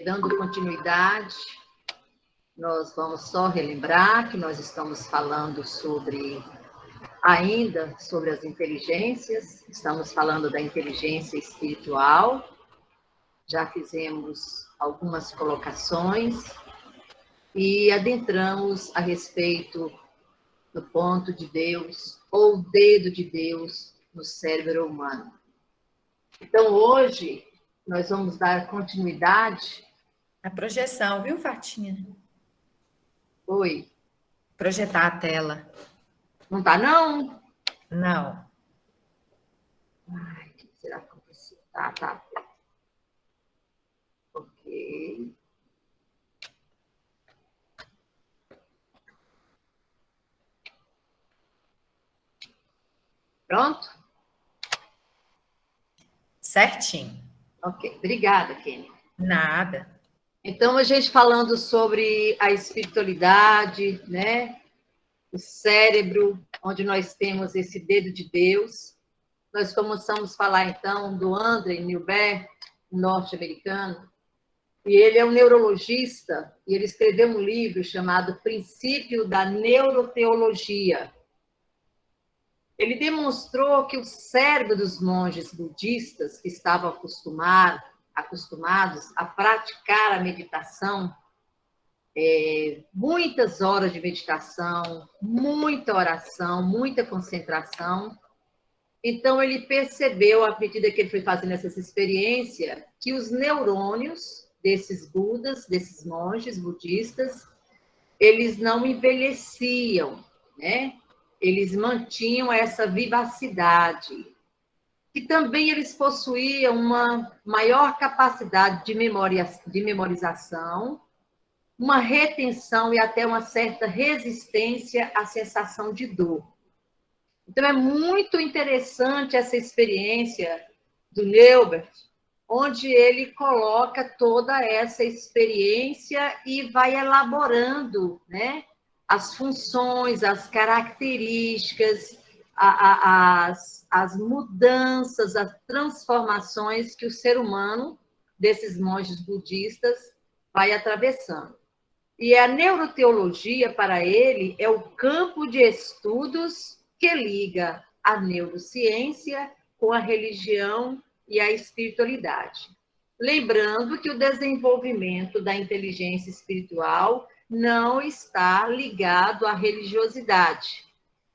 Dando continuidade, nós vamos só relembrar que nós estamos falando ainda sobre as inteligências, estamos falando da inteligência espiritual, já fizemos algumas colocações e adentramos a respeito do ponto de Deus ou dedo de Deus no cérebro humano. Então, hoje, nós vamos dar continuidade. A projeção, viu, Fatinha? Oi. Projetar a tela. Não tá, não? Não. Ai, o que será que aconteceu? Tá. Ok. Pronto? Certinho. Ok. Obrigada, Kenny. Nada. Então, a gente falando sobre a espiritualidade, né? O cérebro, onde nós temos esse dedo de Deus. Nós começamos a falar, então, do André Newberg, norte-americano, e ele é um neurologista, e ele escreveu um livro chamado Princípio da Neuroteologia. Ele demonstrou que o cérebro dos monges budistas, que estavam acostumados a praticar a meditação, muitas horas de meditação, muita oração, muita concentração. Então, ele percebeu, à medida que ele foi fazendo essas experiências, que os neurônios desses budas, desses monges budistas, eles não envelheciam, né? Eles mantinham essa vivacidade. E também eles possuíam uma maior capacidade de memorização, uma retenção e até uma certa resistência à sensação de dor. Então, é muito interessante essa experiência do Neubert, onde ele coloca toda essa experiência e vai elaborando, né, as funções, as características, as mudanças, as transformações que o ser humano, desses monges budistas, vai atravessando. E a neuroteologia, para ele, é o campo de estudos que liga a neurociência com a religião e a espiritualidade. Lembrando que o desenvolvimento da inteligência espiritual não está ligado à religiosidade.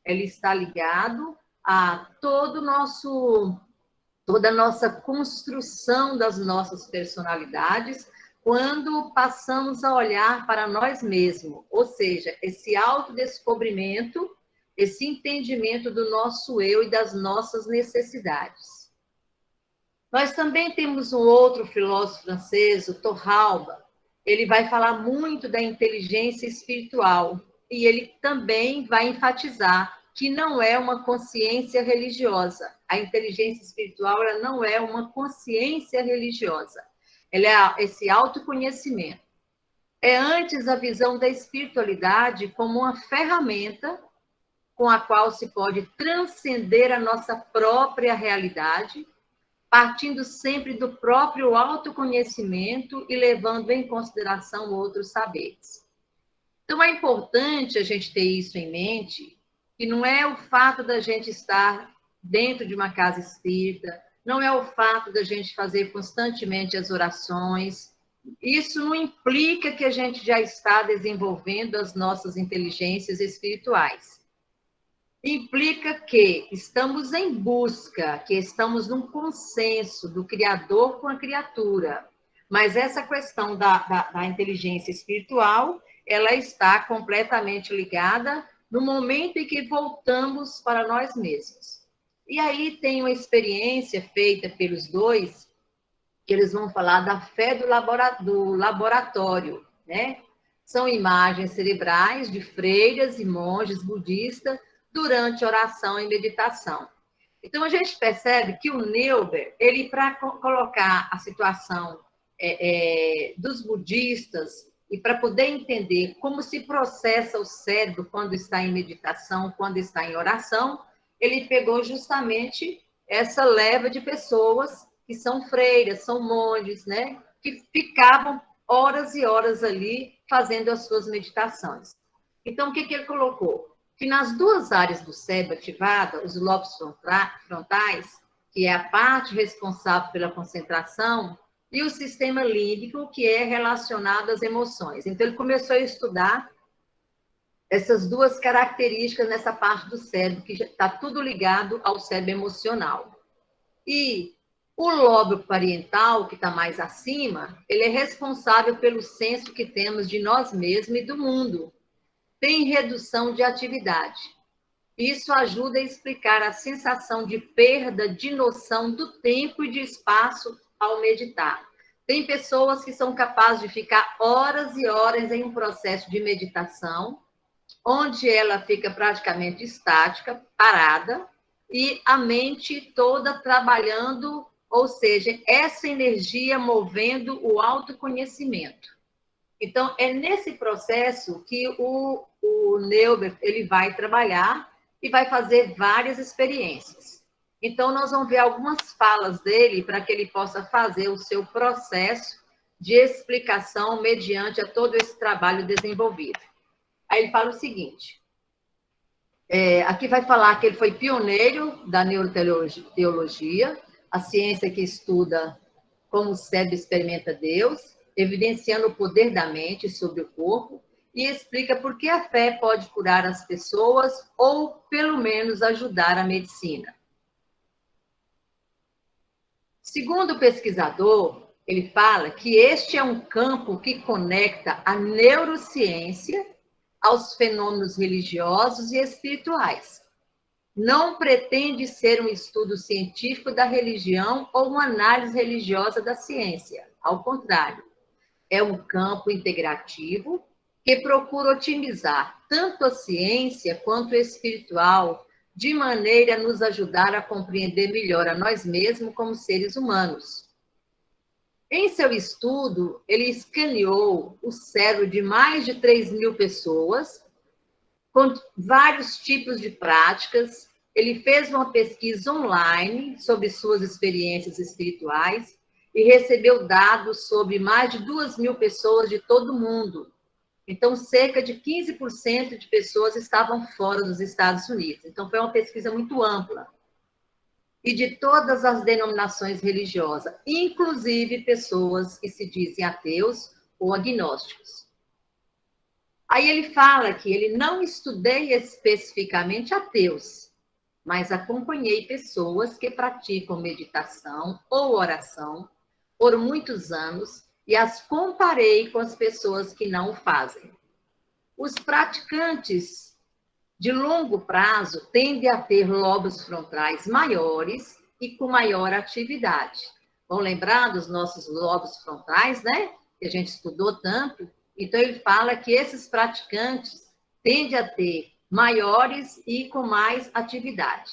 Ele está ligado a toda a nossa construção das nossas personalidades, quando passamos a olhar para nós mesmos, ou seja, esse autodescobrimento, esse entendimento do nosso eu e das nossas necessidades. Nós também temos um outro filósofo francês, o Torralba. Ele vai falar muito da inteligência espiritual e ele também vai enfatizar que não é uma consciência religiosa. A inteligência espiritual ela não é uma consciência religiosa. Ela é esse autoconhecimento. É antes a visão da espiritualidade como uma ferramenta com a qual se pode transcender a nossa própria realidade, partindo sempre do próprio autoconhecimento e levando em consideração outros saberes. Então, é importante a gente ter isso em mente, que não é o fato da gente estar dentro de uma casa espírita, não é o fato da gente fazer constantemente as orações. Isso não implica que a gente já está desenvolvendo as nossas inteligências espirituais. Implica que estamos em busca, que estamos num consenso do Criador com a criatura. Mas essa questão da inteligência espiritual, ela está completamente ligada no momento em que voltamos para nós mesmos. E aí tem uma experiência feita pelos dois, que eles vão falar da fé do laboratório, né? São imagens cerebrais de freiras e monges budistas durante oração e meditação. Então, a gente percebe que o Neuber, ele, para colocar a situação dos budistas e para poder entender como se processa o cérebro quando está em meditação, quando está em oração, ele pegou justamente essa leva de pessoas que são freiras, são monges, né? que ficavam horas e horas ali fazendo as suas meditações. Então, o que ele colocou? Que nas duas áreas do cérebro ativada, os lobos frontais, que é a parte responsável pela concentração, e o sistema límbico, que é relacionado às emoções. Então, ele começou a estudar essas duas características nessa parte do cérebro, que está tudo ligado ao cérebro emocional. E o lobo parietal, que está mais acima, ele é responsável pelo senso que temos de nós mesmos e do mundo. Tem redução de atividade. Isso ajuda a explicar a sensação de perda de noção do tempo e de espaço ao meditar. Tem pessoas que são capazes de ficar horas e horas em um processo de meditação, onde ela fica praticamente estática, parada, e a mente toda trabalhando, ou seja, essa energia movendo o autoconhecimento. Então, é nesse processo que o Neubert ele vai trabalhar e vai fazer várias experiências. Então, nós vamos ver algumas falas dele para que ele possa fazer o seu processo de explicação mediante a todo esse trabalho desenvolvido. Aí ele fala o seguinte, aqui vai falar que ele foi pioneiro da neuroteologia, a ciência que estuda como o cérebro experimenta Deus, evidenciando o poder da mente sobre o corpo, e explica por que a fé pode curar as pessoas ou, pelo menos, ajudar a medicina. Segundo o pesquisador, ele fala que este é um campo que conecta a neurociência aos fenômenos religiosos e espirituais. Não pretende ser um estudo científico da religião ou uma análise religiosa da ciência. Ao contrário, é um campo integrativo que procura otimizar tanto a ciência quanto o espiritual, de maneira a nos ajudar a compreender melhor a nós mesmos como seres humanos. Em seu estudo, ele escaneou o cérebro de mais de 3.000 pessoas, com vários tipos de práticas. Ele fez uma pesquisa online sobre suas experiências espirituais e recebeu dados sobre mais de 2.000 pessoas de todo o mundo. Então, cerca de 15% de pessoas estavam fora dos Estados Unidos. Então, foi uma pesquisa muito ampla. E de todas as denominações religiosas, inclusive pessoas que se dizem ateus ou agnósticos. Aí ele fala que ele não estudei especificamente ateus, mas acompanhei pessoas que praticam meditação ou oração por muitos anos e as comparei com as pessoas que não o fazem. Os praticantes de longo prazo tendem a ter lobos frontais maiores e com maior atividade. Vão lembrar dos nossos lobos frontais, né? Que a gente estudou tanto. Então, ele fala que esses praticantes tendem a ter maiores e com mais atividade.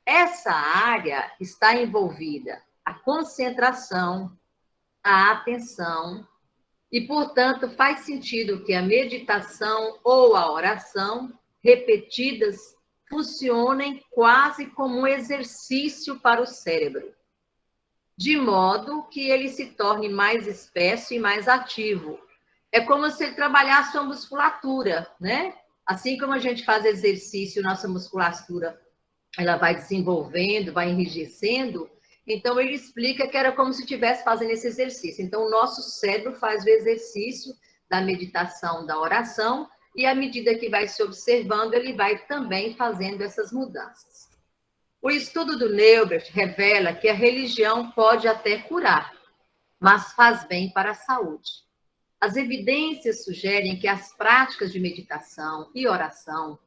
Essa área está envolvida a concentração, a atenção, e, portanto, faz sentido que a meditação ou a oração repetidas funcionem quase como um exercício para o cérebro, de modo que ele se torne mais espesso e mais ativo. É como se ele trabalhasse a musculatura, né? Assim como a gente faz exercício, nossa musculatura ela vai desenvolvendo, vai enrijecendo. Então, ele explica que era como se estivesse fazendo esse exercício. Então, o nosso cérebro faz o exercício da meditação, da oração, e à medida que vai se observando, ele vai também fazendo essas mudanças. O estudo do Neubert revela que a religião pode até curar, mas faz bem para a saúde. As evidências sugerem que as práticas de meditação e oração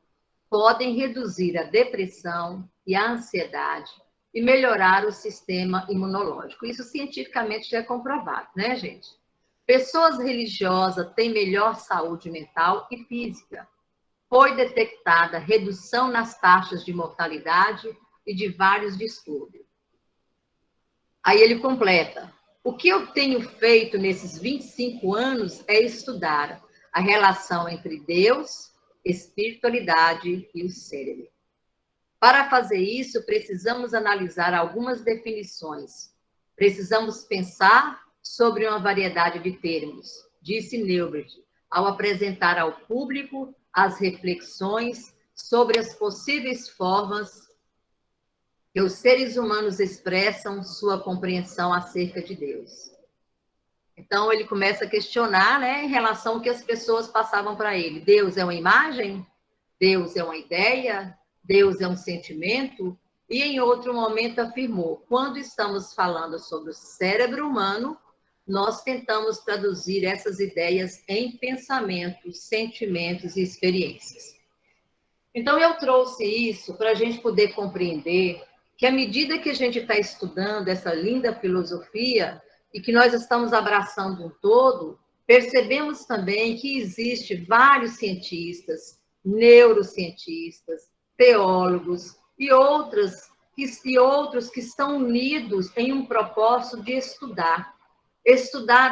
podem reduzir a depressão e a ansiedade e melhorar o sistema imunológico. Isso cientificamente já é comprovado, né, gente? Pessoas religiosas têm melhor saúde mental e física. Foi detectada redução nas taxas de mortalidade e de vários distúrbios. Aí ele completa: o que eu tenho feito nesses 25 anos é estudar a relação entre Deus, espiritualidade e o cérebro. Para fazer isso, precisamos analisar algumas definições. Precisamos pensar sobre uma variedade de termos, disse Neubert, ao apresentar ao público as reflexões sobre as possíveis formas que os seres humanos expressam sua compreensão acerca de Deus. Então, ele começa a questionar, né, em relação ao que as pessoas passavam para ele. Deus é uma imagem? Deus é uma ideia? Deus é um sentimento? E, em outro momento, afirmou, quando estamos falando sobre o cérebro humano, nós tentamos traduzir essas ideias em pensamentos, sentimentos e experiências. Então, eu trouxe isso para a gente poder compreender que, à medida que a gente está estudando essa linda filosofia e que nós estamos abraçando um todo, percebemos também que existe vários cientistas, neurocientistas, teólogos e outros que estão unidos em um propósito de estudar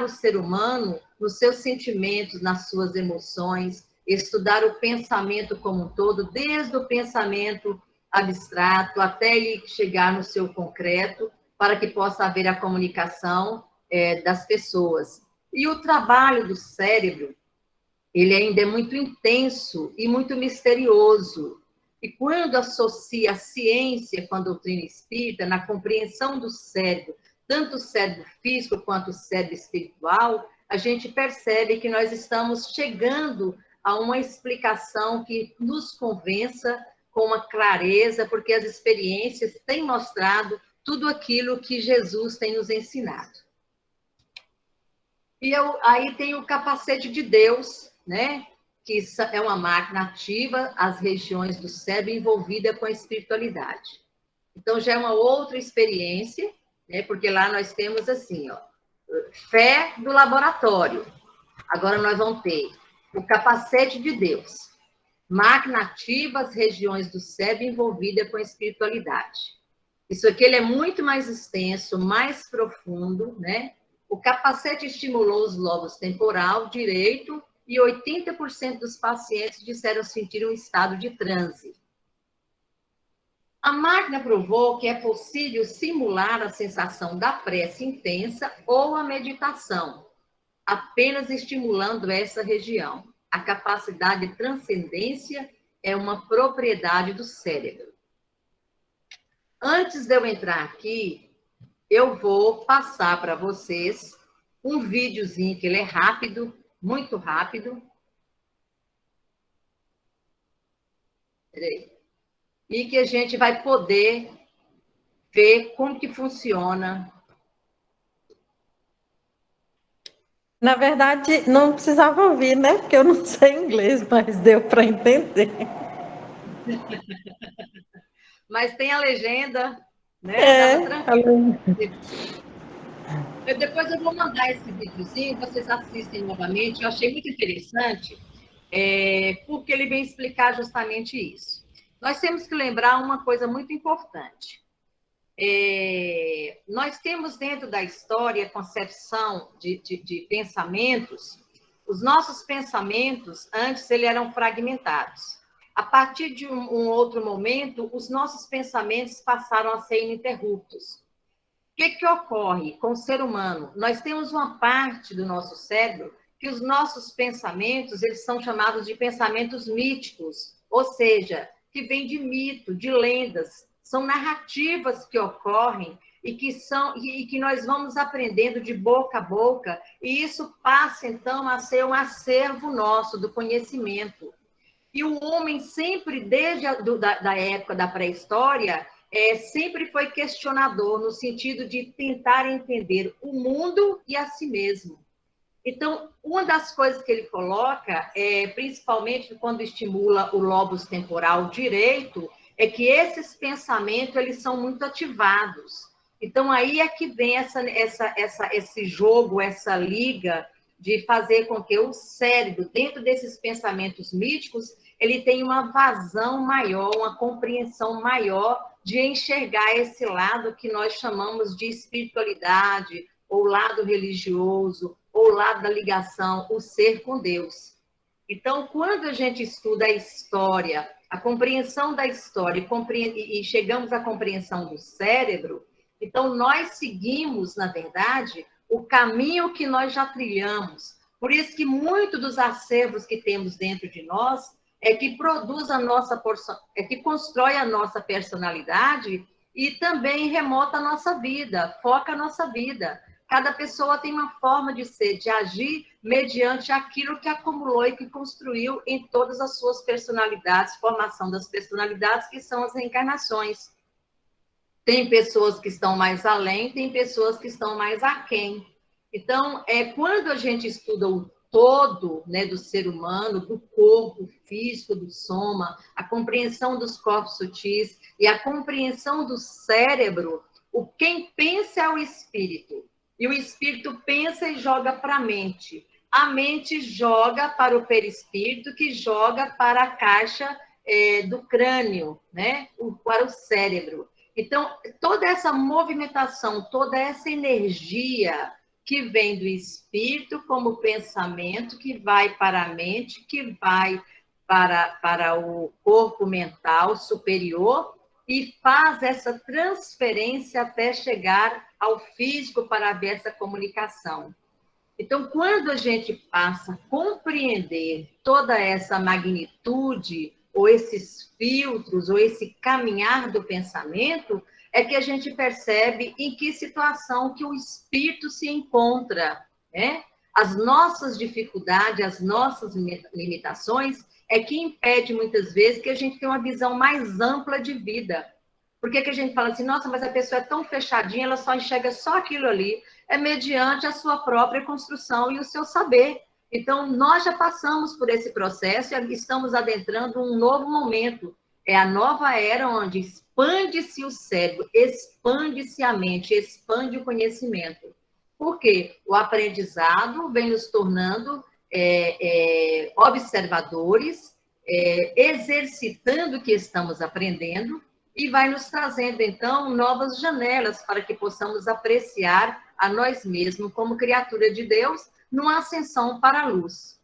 o ser humano nos seus sentimentos, nas suas emoções, estudar o pensamento como um todo, desde o pensamento abstrato até ele chegar no seu concreto, para que possa haver a comunicação das pessoas. E o trabalho do cérebro, ele ainda é muito intenso e muito misterioso. E quando associa a ciência com a doutrina espírita, na compreensão do cérebro, tanto o cérebro físico quanto o cérebro espiritual, a gente percebe que nós estamos chegando a uma explicação que nos convença com uma clareza, porque as experiências têm mostrado tudo aquilo que Jesus tem nos ensinado. E aí tem o capacete de Deus, né? Que é uma máquina ativa as regiões do cérebro envolvida com a espiritualidade. Então, já é uma outra experiência, né? Porque lá nós temos assim, ó, fé do laboratório. Agora nós vamos ter o capacete de Deus, máquina ativa as regiões do cérebro envolvida com a espiritualidade. Isso aqui ele é muito mais extenso, mais profundo, né? O capacete estimulou os lobos temporal direito e 80% dos pacientes disseram sentir um estado de transe. A máquina provou que é possível simular a sensação da prece intensa ou a meditação, apenas estimulando essa região. A capacidade de transcendência é uma propriedade do cérebro. Antes de eu entrar aqui, eu vou passar para vocês um videozinho que ele é rápido, muito rápido. Peraí. E que a gente vai poder ver como que funciona. Na verdade, não precisava ouvir, né? Porque eu não sei inglês, mas deu para entender. Mas tem a legenda, né? Dava tranquilo. Depois eu vou mandar esse videozinho, vocês assistem novamente. Eu achei muito interessante, porque ele vem explicar justamente isso. Nós temos que lembrar uma coisa muito importante. Nós temos dentro da história a concepção de pensamentos. Os nossos pensamentos, antes, eles eram fragmentados. A partir de um outro momento, os nossos pensamentos passaram a ser ininterruptos. O que ocorre com o ser humano? Nós temos uma parte do nosso cérebro que os nossos pensamentos, eles são chamados de pensamentos míticos, ou seja, que vêm de mito, de lendas, são narrativas que ocorrem e que nós vamos aprendendo de boca a boca, e isso passa, então, a ser um acervo nosso do conhecimento. E o homem sempre, desde da época da pré-história, sempre foi questionador, no sentido de tentar entender o mundo e a si mesmo. Então, uma das coisas que ele coloca, principalmente quando estimula o lóbulo temporal direito, é que esses pensamentos eles são muito ativados. Então, aí é que vem esse jogo, essa liga de fazer com que o cérebro, dentro desses pensamentos míticos, ele tenha uma vazão maior, uma compreensão maior de enxergar esse lado que nós chamamos de espiritualidade, ou lado religioso, ou lado da ligação, o ser com Deus. Então, quando a gente estuda a história, a compreensão da história e chegamos à compreensão do cérebro, então nós seguimos, na verdade, o caminho que nós já trilhamos. Por isso que muito dos acervos que temos dentro de nós é que produz a nossa é que constrói a nossa personalidade e também remota a nossa vida, foca a nossa vida. Cada pessoa tem uma forma de ser, de agir mediante aquilo que acumulou e que construiu em todas as suas personalidades, formação das personalidades, que são as reencarnações. Tem pessoas que estão mais além, tem pessoas que estão mais aquém. Então, quando a gente estuda o todo, né, do ser humano, do corpo físico, do soma, a compreensão dos corpos sutis e a compreensão do cérebro, quem pensa é o espírito. E o espírito pensa e joga para a mente. A mente joga para o perispírito, que joga para a caixa do crânio, né, para o cérebro. Então, toda essa movimentação, toda essa energia que vem do espírito como pensamento, que vai para a mente, que vai para o corpo mental superior e faz essa transferência até chegar ao físico para haver essa comunicação. Então, quando a gente passa a compreender toda essa magnitude, ou esses filtros, ou esse caminhar do pensamento, é que a gente percebe em que situação que o espírito se encontra, né? As nossas dificuldades, as nossas limitações é que impede muitas vezes que a gente tenha uma visão mais ampla de vida. Por que a gente fala assim, nossa, mas a pessoa é tão fechadinha, ela só enxerga só aquilo ali, é mediante a sua própria construção e o seu saber. Então, nós já passamos por esse processo e estamos adentrando um novo momento. É a nova era onde expande-se o cérebro, expande-se a mente, expande o conhecimento. Por quê? O aprendizado vem nos tornando observadores, exercitando o que estamos aprendendo e vai nos trazendo, então, novas janelas para que possamos apreciar a nós mesmos como criatura de Deus numa ascensão para a luz.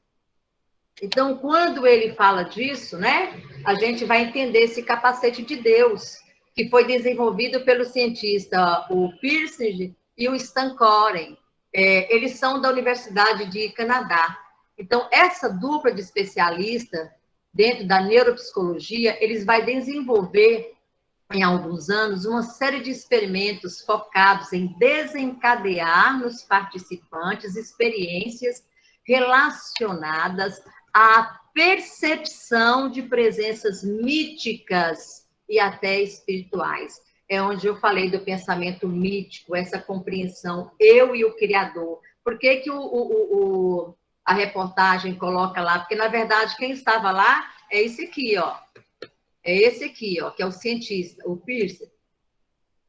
Então, quando ele fala disso, né, a gente vai entender esse capacete de Deus, que foi desenvolvido pelo cientista o Pearson e o Stan Koren. Eles são da Universidade de Canadá. Então, essa dupla de especialistas dentro da neuropsicologia, eles vão desenvolver em alguns anos, uma série de experimentos focados em desencadear nos participantes experiências relacionadas à percepção de presenças míticas e até espirituais. É onde eu falei do pensamento mítico, essa compreensão, eu e o Criador. Por que a reportagem coloca lá? Porque, na verdade, quem estava lá é esse aqui, ó. É esse aqui, ó, que é o cientista, o Pearson.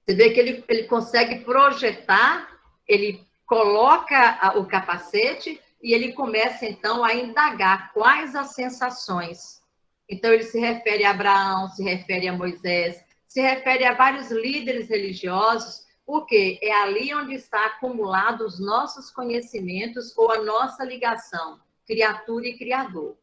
Você vê que ele consegue projetar, ele coloca o capacete e ele começa, então, a indagar quais as sensações. Então, ele se refere a Abraão, se refere a Moisés, se refere a vários líderes religiosos, porque é ali onde está acumulado os nossos conhecimentos ou a nossa ligação, criatura e criador.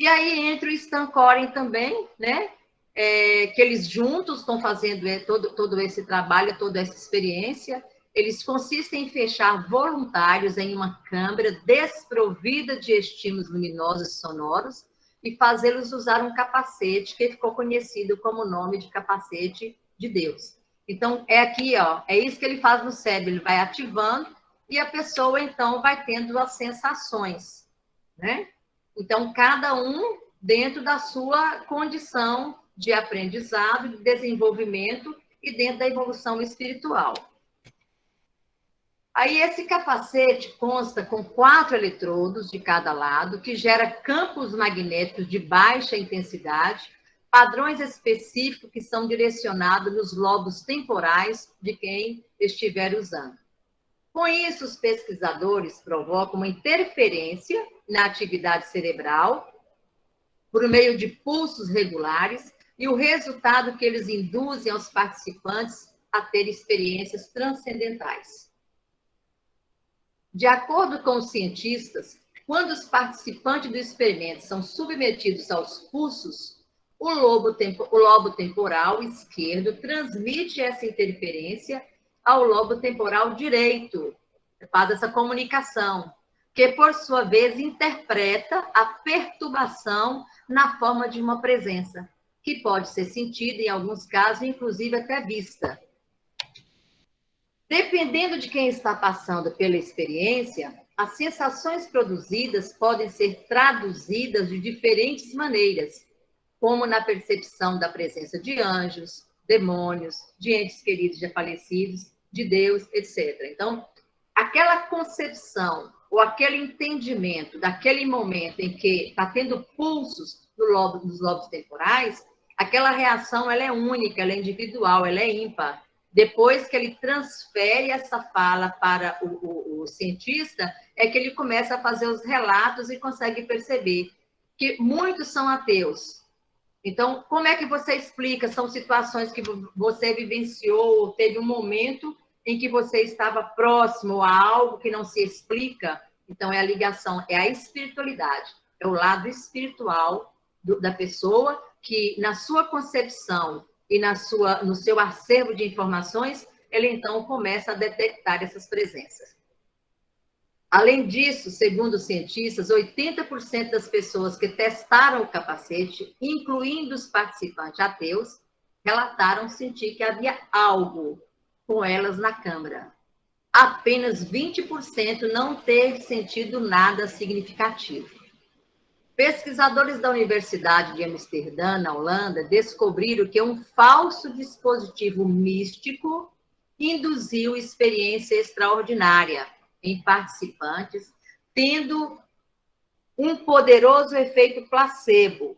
E aí entra o Stan Koren também, né? Que eles juntos estão fazendo todo esse trabalho, toda essa experiência. Eles consistem em fechar voluntários em uma câmara desprovida de estímulos luminosos e sonoros e fazê-los usar um capacete que ficou conhecido como o nome de capacete de Deus. Então, é aqui, ó, é isso que ele faz no cérebro, ele vai ativando e a pessoa, então, vai tendo as sensações, né? Então, cada um dentro da sua condição de aprendizado, de desenvolvimento e dentro da evolução espiritual. Aí, esse capacete consta com 4 eletrodos de cada lado, que gera campos magnéticos de baixa intensidade, padrões específicos que são direcionados nos lobos temporais de quem estiver usando. Com isso, os pesquisadores provocam uma interferência na atividade cerebral por meio de pulsos regulares e o resultado que eles induzem aos participantes a ter experiências transcendentais. De acordo com os cientistas, quando os participantes do experimento são submetidos aos pulsos, o lobo temporal esquerdo transmite essa interferência ao lobo temporal direito, faz essa comunicação, que, por sua vez, interpreta a perturbação na forma de uma presença, que pode ser sentida, em alguns casos, inclusive até vista. Dependendo de quem está passando pela experiência, as sensações produzidas podem ser traduzidas de diferentes maneiras, como na percepção da presença de anjos, demônios, de entes queridos já falecidos, de Deus, etc. Então, aquela concepção ou aquele entendimento daquele momento em que está tendo pulsos nos lobos temporais, aquela reação ela é única, ela é individual, ela é ímpar. Depois que ele transfere essa fala para o cientista, é que ele começa a fazer os relatos e consegue perceber que muitos são ateus. Então, como é que você explica? São situações que você vivenciou, ou teve um momento em que você estava próximo a algo que não se explica. Então, é a ligação, é a espiritualidade, é o lado espiritual da pessoa que, na sua concepção e no seu acervo de informações, ele então começa a detectar essas presenças. Além disso, segundo os cientistas, 80% das pessoas que testaram o capacete, incluindo os participantes ateus, relataram sentir que havia algo com elas na câmara. Apenas 20% não ter sentido nada significativo. Pesquisadores da Universidade de Amsterdã, na Holanda, descobriram que um falso dispositivo místico induziu experiência extraordinária em participantes, tendo um poderoso efeito placebo. O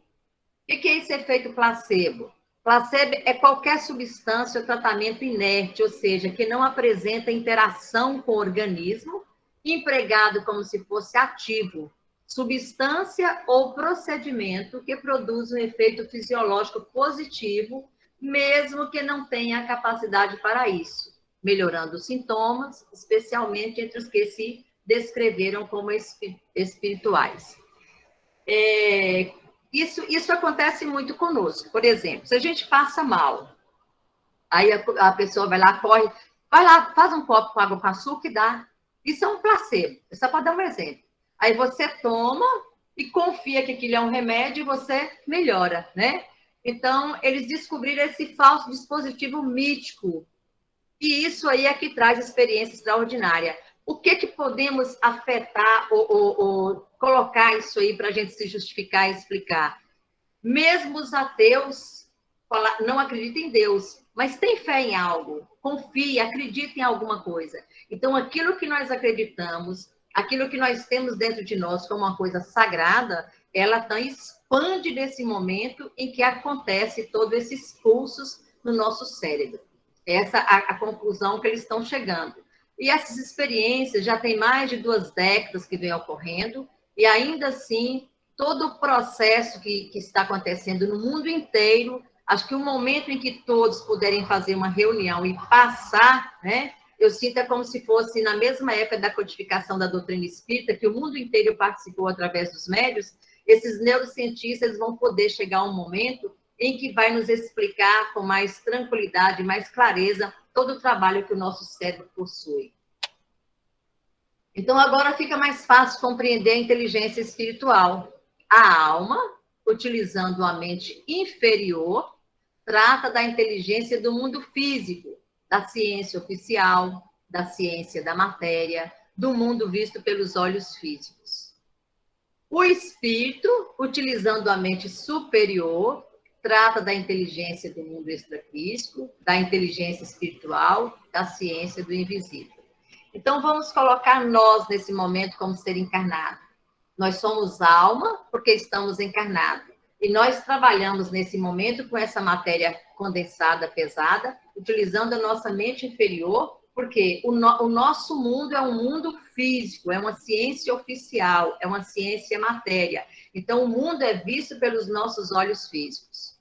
que é esse efeito placebo? Placebo é qualquer substância ou tratamento inerte, ou seja, que não apresenta interação com o organismo, empregado como se fosse ativo, substância ou procedimento que produz um efeito fisiológico positivo, mesmo que não tenha capacidade para isso, melhorando os sintomas, especialmente entre os que se descreveram como espirituais. Isso acontece muito conosco. Por exemplo, se a gente passa mal, aí a pessoa vai lá, corre, vai lá, faz um copo com água com açúcar e dá. Isso é um placebo, só para dar um exemplo. Aí você toma e confia que aquilo é um remédio e você melhora, né? Então, eles descobriram esse falso dispositivo mítico. E isso aí é que traz experiência extraordinária. O que podemos afetar ou colocar isso aí para a gente se justificar e explicar? Mesmo os ateus não acreditam em Deus, mas têm fé em algo, confia, acredita em alguma coisa. Então, aquilo que nós acreditamos, aquilo que nós temos dentro de nós como uma coisa sagrada, ela então expande nesse momento em que acontece todos esses pulsos no nosso cérebro. Essa é a conclusão que eles estão chegando. E essas experiências já tem mais de 2 décadas que vem ocorrendo, e ainda assim, todo o processo que está acontecendo no mundo inteiro, acho que o momento em que todos puderem fazer uma reunião e passar, né? Eu sinto é como se fosse na mesma época da codificação da doutrina espírita, que o mundo inteiro participou através dos médios, esses neurocientistas vão poder chegar a um momento em que vai nos explicar com mais tranquilidade, mais clareza, todo o trabalho que o nosso cérebro possui. Então, agora fica mais fácil compreender a inteligência espiritual. A alma, utilizando a mente inferior, trata da inteligência do mundo físico, da ciência oficial, da ciência da matéria, do mundo visto pelos olhos físicos. O espírito, utilizando a mente superior, trata da inteligência do mundo extrafísico, da inteligência espiritual, da ciência do invisível. Então, vamos colocar nós, nesse momento, como ser encarnado. Nós somos alma, porque estamos encarnados. E nós trabalhamos, nesse momento, com essa matéria condensada, pesada, utilizando a nossa mente inferior, porque o nosso mundo é um mundo físico, é uma ciência oficial, é uma ciência matéria. Então, o mundo é visto pelos nossos olhos físicos.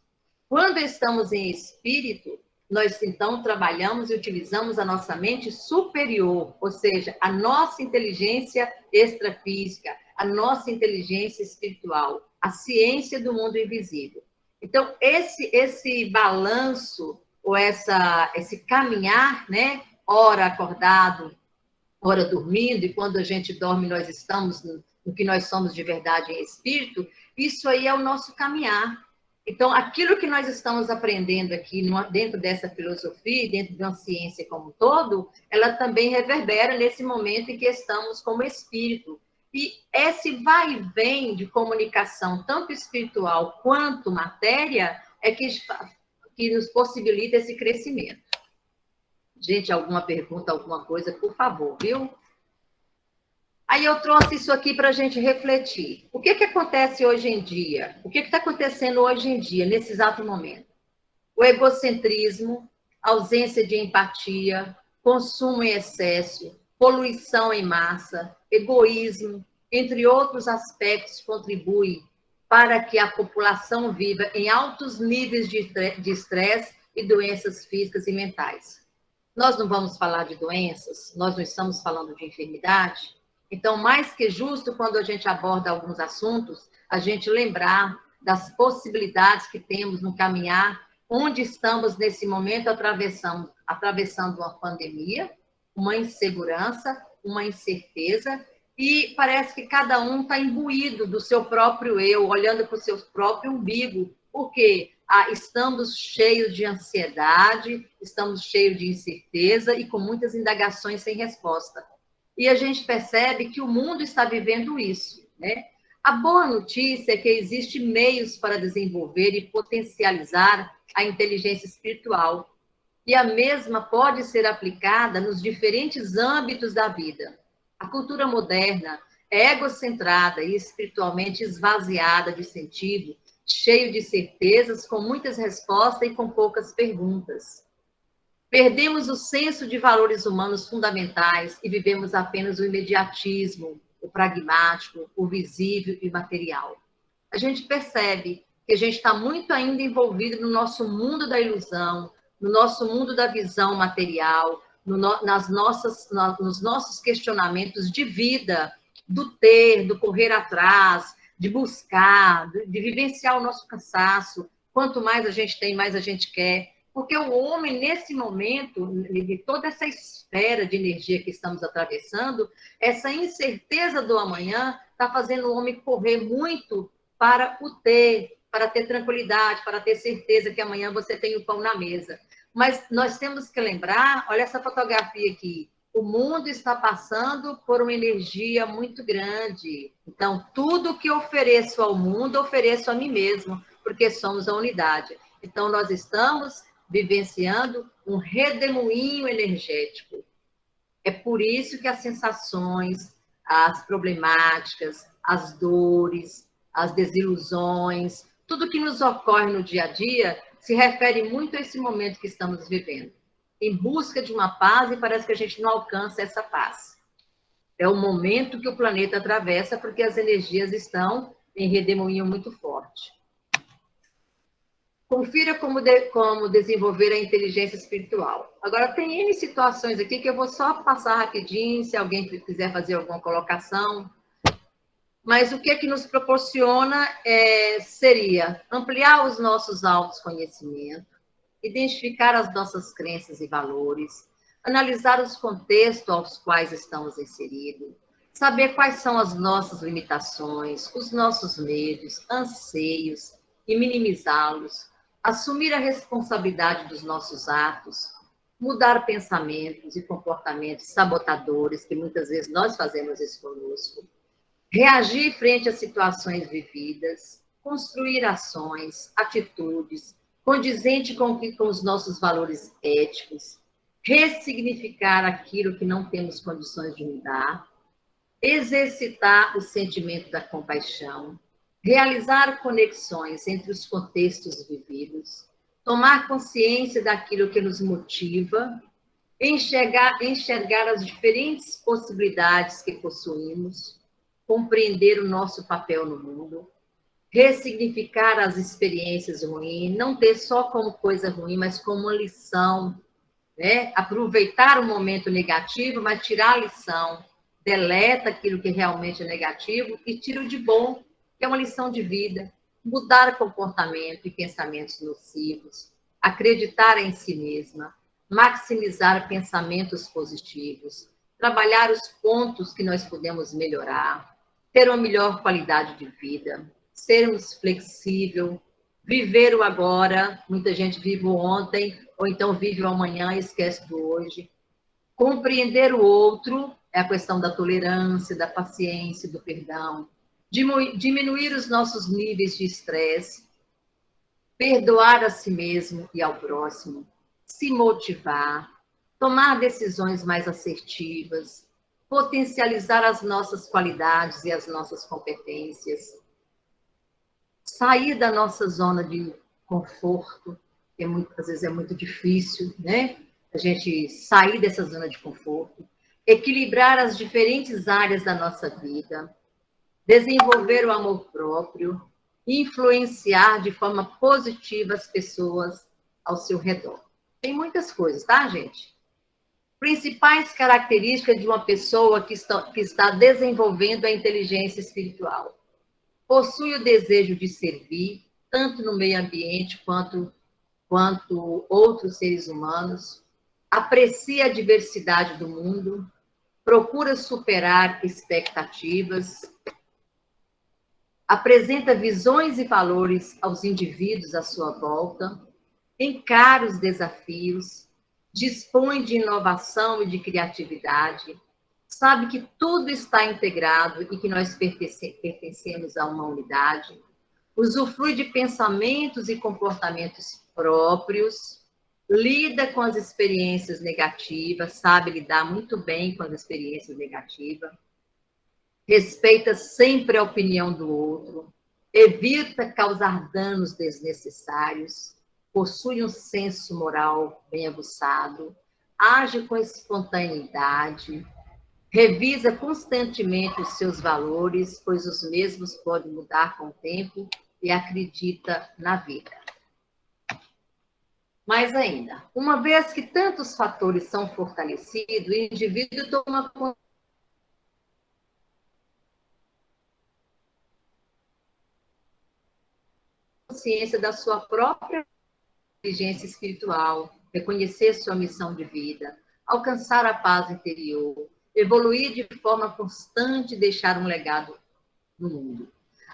Quando estamos em espírito, nós então trabalhamos e utilizamos a nossa mente superior, ou seja, a nossa inteligência extrafísica, a nossa inteligência espiritual, a ciência do mundo invisível. Então, esse balanço, ou esse caminhar, né, ora acordado, hora dormindo, e quando a gente dorme, nós estamos no que nós somos de verdade em espírito, isso aí é o nosso caminhar. Então, aquilo que nós estamos aprendendo aqui dentro dessa filosofia, dentro de uma ciência como um todo, ela também reverbera nesse momento em que estamos como espírito. E esse vai e vem de comunicação, tanto espiritual quanto matéria, é que nos possibilita esse crescimento. Gente, alguma pergunta, alguma coisa, por favor, viu? Aí eu trouxe isso aqui para a gente refletir. O que acontece hoje em dia? O que está acontecendo hoje em dia, nesse exato momento? O egocentrismo, ausência de empatia, consumo em excesso, poluição em massa, egoísmo, entre outros aspectos, contribuem para que a população viva em altos níveis de estresse e doenças físicas e mentais. Nós não vamos falar de doenças, nós não estamos falando de enfermidade. Então, mais que justo, quando a gente aborda alguns assuntos, a gente lembrar das possibilidades que temos no caminhar, onde estamos nesse momento atravessando uma pandemia, uma insegurança, uma incerteza, e parece que cada um está imbuído do seu próprio eu, olhando para o seu próprio umbigo, porque estamos cheios de ansiedade, estamos cheios de incerteza e com muitas indagações sem resposta. E a gente percebe que o mundo está vivendo isso, né? A boa notícia é que existem meios para desenvolver e potencializar a inteligência espiritual, e a mesma pode ser aplicada nos diferentes âmbitos da vida. A cultura moderna é egocentrada e espiritualmente esvaziada de sentido, cheio de certezas, com muitas respostas e com poucas perguntas. Perdemos o senso de valores humanos fundamentais e vivemos apenas o imediatismo, o pragmático, o visível e material. A gente percebe que a gente está muito ainda envolvido no nosso mundo da ilusão, no nosso mundo da visão material, nos nossos questionamentos de vida, do ter, do correr atrás, de buscar, de vivenciar o nosso cansaço. Quanto mais a gente tem, mais a gente quer. Porque o homem, nesse momento, de toda essa esfera de energia que estamos atravessando, essa incerteza do amanhã está fazendo o homem correr muito para o ter, para ter tranquilidade, para ter certeza que amanhã você tem o pão na mesa. Mas nós temos que lembrar, olha essa fotografia aqui, o mundo está passando por uma energia muito grande. Então, tudo que ofereço ao mundo, ofereço a mim mesmo, porque somos a unidade. Então, nós estamos vivenciando um redemoinho energético. É por isso que as sensações, as problemáticas, as dores, as desilusões, tudo que nos ocorre no dia a dia se refere muito a esse momento que estamos vivendo, em busca de uma paz, e parece que a gente não alcança essa paz. É o momento que o planeta atravessa, porque as energias estão em redemoinho muito forte. Confira como desenvolver a inteligência espiritual. Agora, tem N situações aqui que eu vou só passar rapidinho, se alguém quiser fazer alguma colocação. Mas o que nos proporciona seria ampliar os nossos autoconhecimentos, identificar as nossas crenças e valores, analisar os contextos aos quais estamos inseridos, saber quais são as nossas limitações, os nossos medos, anseios e minimizá-los, assumir a responsabilidade dos nossos atos, mudar pensamentos e comportamentos sabotadores, que muitas vezes nós fazemos isso conosco, reagir frente às situações vividas, construir ações, atitudes, condizente com os nossos valores éticos, ressignificar aquilo que não temos condições de mudar, exercitar o sentimento da compaixão, realizar conexões entre os contextos vividos, tomar consciência daquilo que nos motiva, enxergar as diferentes possibilidades que possuímos, compreender o nosso papel no mundo, ressignificar as experiências ruins, não ter só como coisa ruim, mas como uma lição, né? Aproveitar o momento negativo, mas tirar a lição, deleta aquilo que realmente é negativo e tira o de bom, que é uma lição de vida, mudar comportamento e pensamentos nocivos, acreditar em si mesma, maximizar pensamentos positivos, trabalhar os pontos que nós podemos melhorar, ter uma melhor qualidade de vida, sermos flexíveis, viver o agora. Muita gente vive o ontem, ou então vive o amanhã e esquece do hoje. Compreender o outro é a questão da tolerância, da paciência, do perdão. Diminuir os nossos níveis de estresse, perdoar a si mesmo e ao próximo, se motivar, tomar decisões mais assertivas, potencializar as nossas qualidades e as nossas competências, sair da nossa zona de conforto, que às vezes é muito difícil, né? A gente sair dessa zona de conforto, equilibrar as diferentes áreas da nossa vida, desenvolver o amor próprio, influenciar de forma positiva as pessoas ao seu redor. Tem muitas coisas, tá, gente? Principais características de uma pessoa que está desenvolvendo a inteligência espiritual. Possui o desejo de servir, tanto no meio ambiente quanto outros seres humanos. Aprecia a diversidade do mundo. Procura superar expectativas. Apresenta visões e valores aos indivíduos à sua volta. Encara os desafios. Dispõe de inovação e de criatividade. Sabe que tudo está integrado e que nós pertencemos a uma unidade. Usufrui de pensamentos e comportamentos próprios. Lida com as experiências negativas, sabe lidar muito bem com as experiências negativas. Respeita sempre a opinião do outro. Evita causar danos desnecessários. Possui um senso moral bem aguçado. Age com espontaneidade. Revisa constantemente os seus valores, pois os mesmos podem mudar com o tempo, e acredita na vida. Mais ainda, uma vez que tantos fatores são fortalecidos, o indivíduo toma consciência da sua própria inteligência espiritual, reconhecer sua missão de vida, alcançar a paz interior, evoluir de forma constante e deixar um legado no mundo.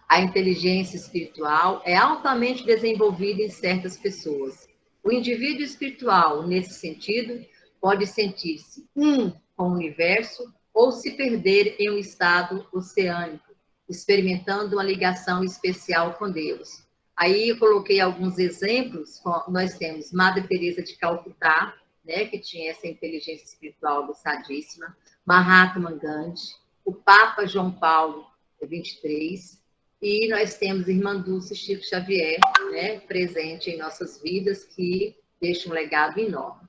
A inteligência espiritual é altamente desenvolvida em certas pessoas. O indivíduo espiritual, nesse sentido, pode sentir-se com o universo ou se perder em um estado oceânico, experimentando uma ligação especial com Deus. Aí eu coloquei alguns exemplos. Nós temos Madre Teresa de Calcutá, né, que tinha essa inteligência espiritual aguçadíssima, Mahatma Gandhi, o Papa João Paulo XXIII, e nós temos Irmã Dulce Chico Xavier, né, presente em nossas vidas, que deixa um legado enorme.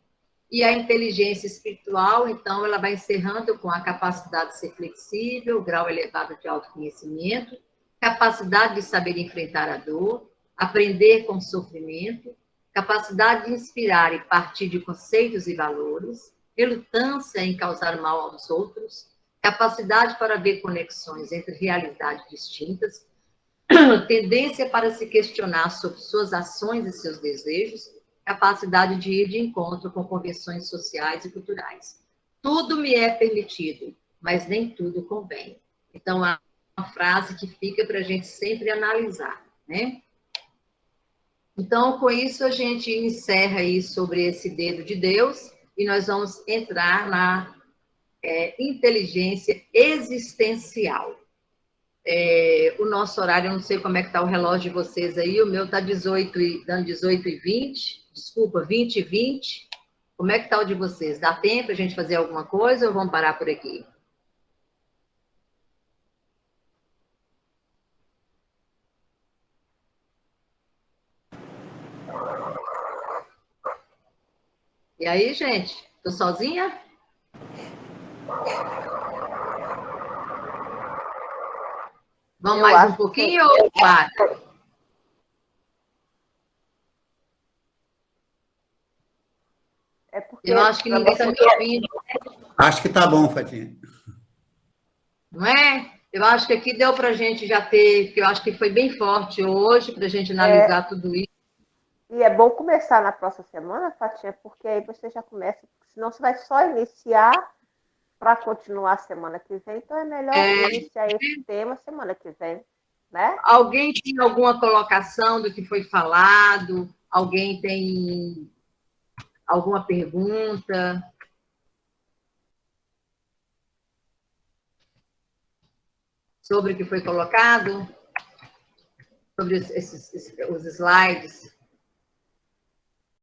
E a inteligência espiritual, então, ela vai encerrando com a capacidade de ser flexível, grau elevado de autoconhecimento, capacidade de saber enfrentar a dor, aprender com o sofrimento, capacidade de inspirar e partir de conceitos e valores, relutância em causar mal aos outros, capacidade para ver conexões entre realidades distintas, tendência para se questionar sobre suas ações e seus desejos, capacidade de ir de encontro com convenções sociais e culturais. Tudo me é permitido, mas nem tudo convém. Então, é uma frase que fica para a gente sempre analisar, né? Então, com isso, a gente encerra aí sobre esse dedo de Deus e nós vamos entrar na inteligência existencial. O nosso horário, eu não sei como é que está o relógio de vocês aí, o meu está dando 18h20, desculpa, 20h20. Como é que está o de vocês? Dá tempo a gente fazer alguma coisa ou vamos parar por aqui? E aí, gente? Tô sozinha? Vamos mais um pouquinho ou para? Eu acho que ninguém está me ouvindo. Acho que tá bom, Fatinha. Não é? Eu acho que aqui deu para a gente já ter, que eu acho que foi bem forte hoje, para a gente analisar tudo isso. E é bom começar na próxima semana, Fatinha, porque aí você já começa, senão você vai só iniciar para continuar semana que vem, então é melhor iniciar esse tema semana que vem, né? Alguém tem alguma colocação do que foi falado? Alguém tem alguma pergunta? Sobre o que foi colocado? Sobre os slides?